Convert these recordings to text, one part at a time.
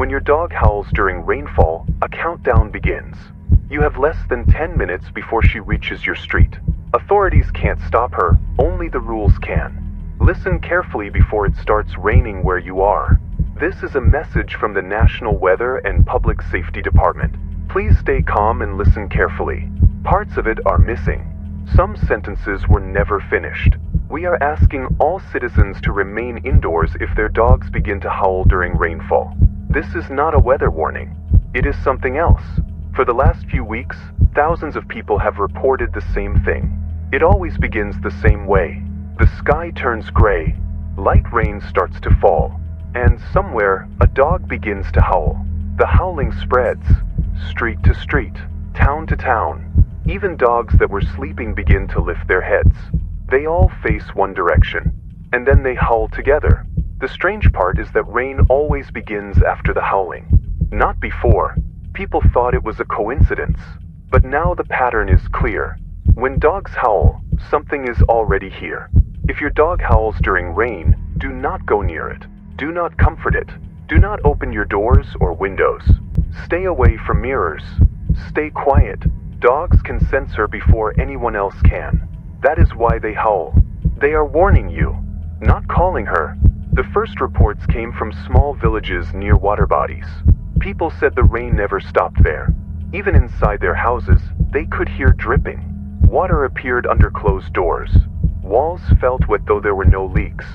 When your dog howls during rainfall, a countdown begins. You have less than 10 minutes before she reaches your street. Authorities can't stop her, only the rules can. Listen carefully before it starts raining where you are. This is a message from the National Weather and Public Safety Department. Please stay calm and listen carefully. Parts of it are missing. Some sentences were never finished. We are asking all citizens to remain indoors if their dogs begin to howl during rainfall. This is not a weather warning. It is something else. For the last few weeks, thousands of people have reported the same thing. It always begins the same way. The sky turns gray, light rain starts to fall, and somewhere a dog begins to howl. The howling spreads, street to street, town to town. Even dogs that were sleeping begin to lift their heads. They all face one direction, and then they howl together. The strange part is that rain always begins after the howling, not before. People thought it was a coincidence, but now the pattern is clear. When dogs howl, something is already here. If your dog howls during rain, do not go near it. Do not comfort it. Do not open your doors or windows. Stay away from mirrors. Stay quiet. Dogs can sense her before anyone else can. That is why they howl. They are warning you, not calling her. The first reports came from small villages near water bodies. People said the rain never stopped there. Even inside their houses, they could hear dripping. Water appeared under closed doors. Walls felt wet though there were no leaks.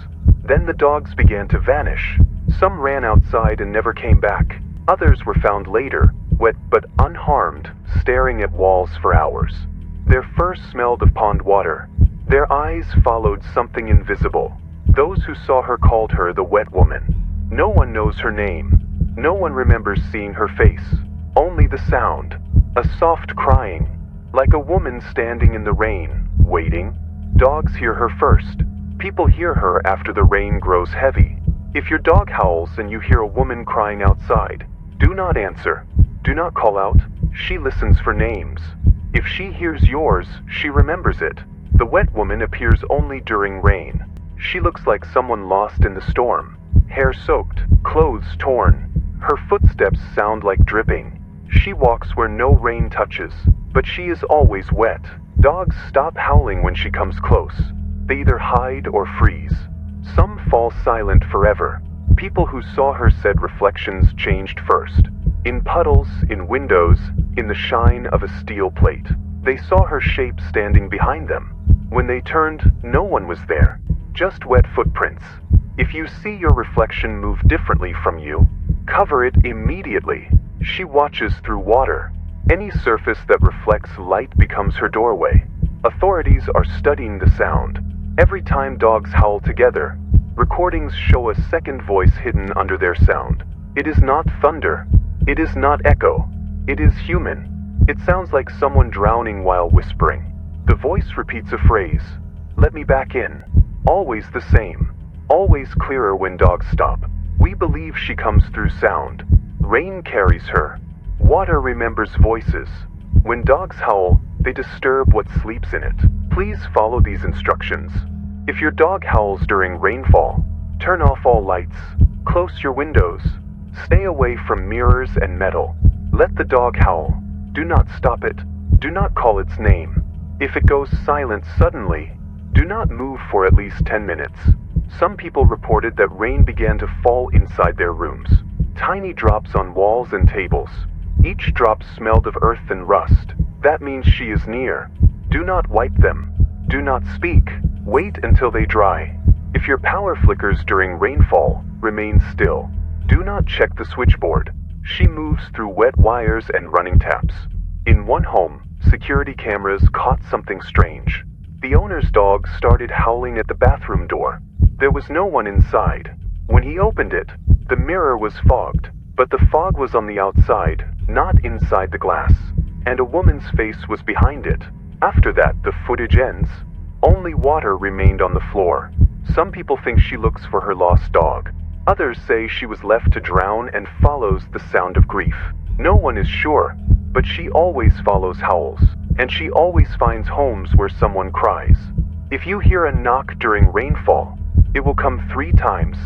Then the dogs began to vanish. Some ran outside and never came back. Others were found later, wet but unharmed, staring at walls for hours. Their fur smelled of pond water. Their eyes followed something invisible. Those who saw her called her the wet woman. No one knows her name. No one remembers seeing her face. Only the sound. A soft crying. Like a woman standing in the rain, waiting. Dogs hear her first. People hear her after the rain grows heavy. If your dog howls and you hear a woman crying outside, do not answer. Do not call out. She listens for names. If she hears yours, she remembers it. The wet woman appears only during rain. She looks like someone lost in the storm. Hair soaked, clothes torn. Her footsteps sound like dripping. She walks where no rain touches, but she is always wet. Dogs stop howling when she comes close. They either hide or freeze. Some fall silent forever. People who saw her said reflections changed first. In puddles, in windows, in the shine of a steel plate. They saw her shape standing behind them. When they turned, no one was there. Just wet footprints. If you see your reflection move differently from you, cover it immediately. She watches through water. Any surface that reflects light becomes her doorway. Authorities are studying the sound. Every time dogs howl together, recordings show a second voice hidden under their sound. It is not thunder. It is not echo. It is human. It sounds like someone drowning while whispering. The voice repeats a phrase. Let me back in. Always the same. Always clearer when dogs stop. We believe she comes through sound. Rain carries her. Water remembers voices. When dogs howl, they disturb what sleeps in it. Please follow these instructions. If your dog howls during rainfall, turn off all lights. Close your windows. Stay away from mirrors and metal. Let the dog howl. Do not stop it. Do not call its name. If it goes silent suddenly, do not move for at least 10 minutes. Some people reported that rain began to fall inside their rooms. Tiny drops on walls and tables. Each drop smelled of earth and rust. That means she is near. Do not wipe them. Do not speak. Wait until they dry. If your power flickers during rainfall, remain still. Do not check the switchboard. She moves through wet wires and running taps. In one home, security cameras caught something strange. The owner's dog started howling at the bathroom door. There was no one inside. When he opened it, the mirror was fogged, but the fog was on the outside, not inside the glass, and a woman's face was behind it. After that, the footage ends. Only water remained on the floor. Some people think she looks for her lost dog. Others say she was left to drown and follows the sound of grief. No one is sure, but she always follows howls, and she always finds homes where someone cries. If you hear a knock during rainfall, it will come 3 times.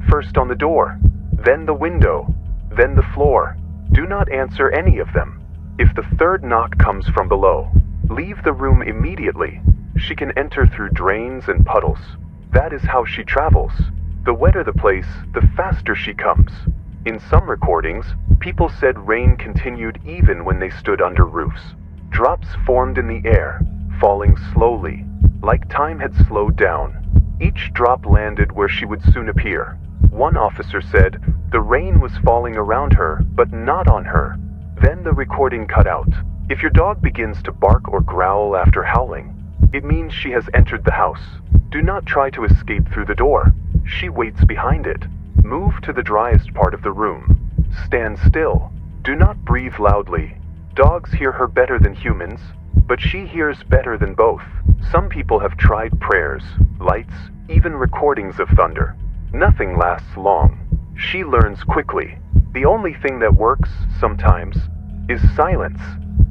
First on the door, then the window, then the floor. Do not answer any of them. If the third knock comes from below, leave the room immediately. She can enter through drains and puddles. That is how she travels. The wetter the place, the faster she comes. In some recordings, people said rain continued even when they stood under roofs. Drops formed in the air, falling slowly, like time had slowed down. Each drop landed where she would soon appear. One officer said, the rain was falling around her, but not on her. Then the recording cut out. If your dog begins to bark or growl after howling, it means she has entered the house. Do not try to escape through the door. She waits behind it. Move to the driest part of the room. Stand still. Do not breathe loudly. Dogs hear her better than humans, but she hears better than both. Some people have tried prayers, lights, even recordings of thunder. Nothing lasts long. She learns quickly. The only thing that works, sometimes, is silence.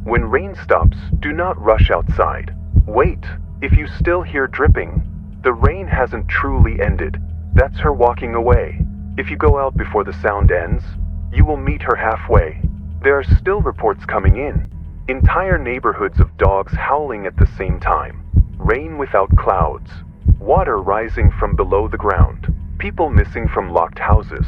When rain stops, do not rush outside. Wait. If you still hear dripping, the rain hasn't truly ended. That's her walking away. If you go out before the sound ends, you will meet her halfway. There are still reports coming in. Entire neighborhoods of dogs howling at the same time. Rain without clouds. Water rising from below the ground. People missing from locked houses.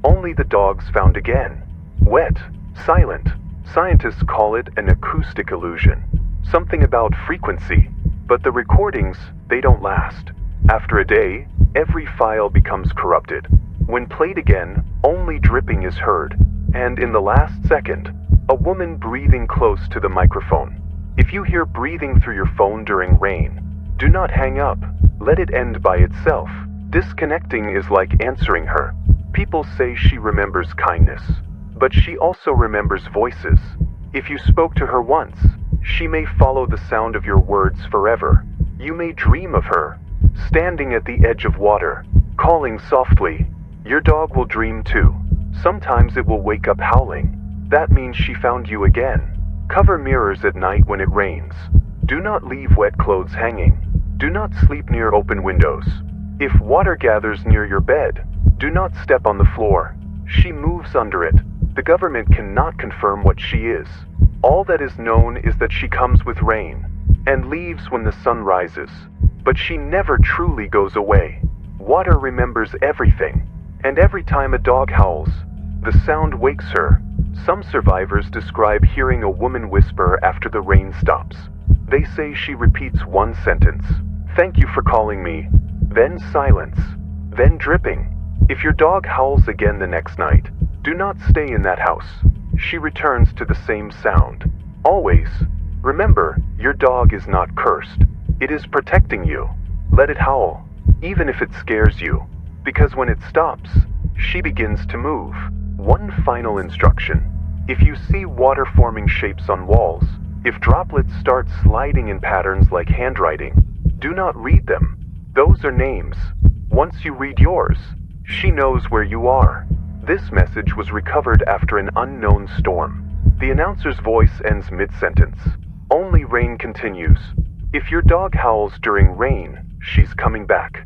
Only the dogs found again. Wet. Silent. Scientists call it an acoustic illusion. Something about frequency. But the recordings, they don't last. After a day, every file becomes corrupted. When played again, only dripping is heard. And in the last second, a woman breathing close to the microphone. If you hear breathing through your phone during rain, do not hang up. Let it end by itself. Disconnecting is like answering her. People say she remembers kindness, but she also remembers voices. If you spoke to her once, she may follow the sound of your words forever. You may dream of her, standing at the edge of water, calling softly. Your dog will dream too. Sometimes it will wake up howling. That means she found you again. Cover mirrors at night when it rains. Do not leave wet clothes hanging. Do not sleep near open windows. If water gathers near your bed, do not step on the floor. She moves under it. The government cannot confirm what she is. All that is known is that she comes with rain and leaves when the sun rises. But she never truly goes away. Water remembers everything. And every time a dog howls, the sound wakes her. Some survivors describe hearing a woman whisper after the rain stops. They say she repeats one sentence. Thank you for calling me. Then silence. Then dripping. If your dog howls again the next night, do not stay in that house. She returns to the same sound. Always. Remember, your dog is not cursed. It is protecting you. Let it howl, even if it scares you. Because when it stops, she begins to move. One final instruction. If you see water forming shapes on walls, if droplets start sliding in patterns like handwriting, do not read them. Those are names. Once you read yours, she knows where you are. This message was recovered after an unknown storm. The announcer's voice ends mid-sentence. Only rain continues. If your dog howls during rain, she's coming back.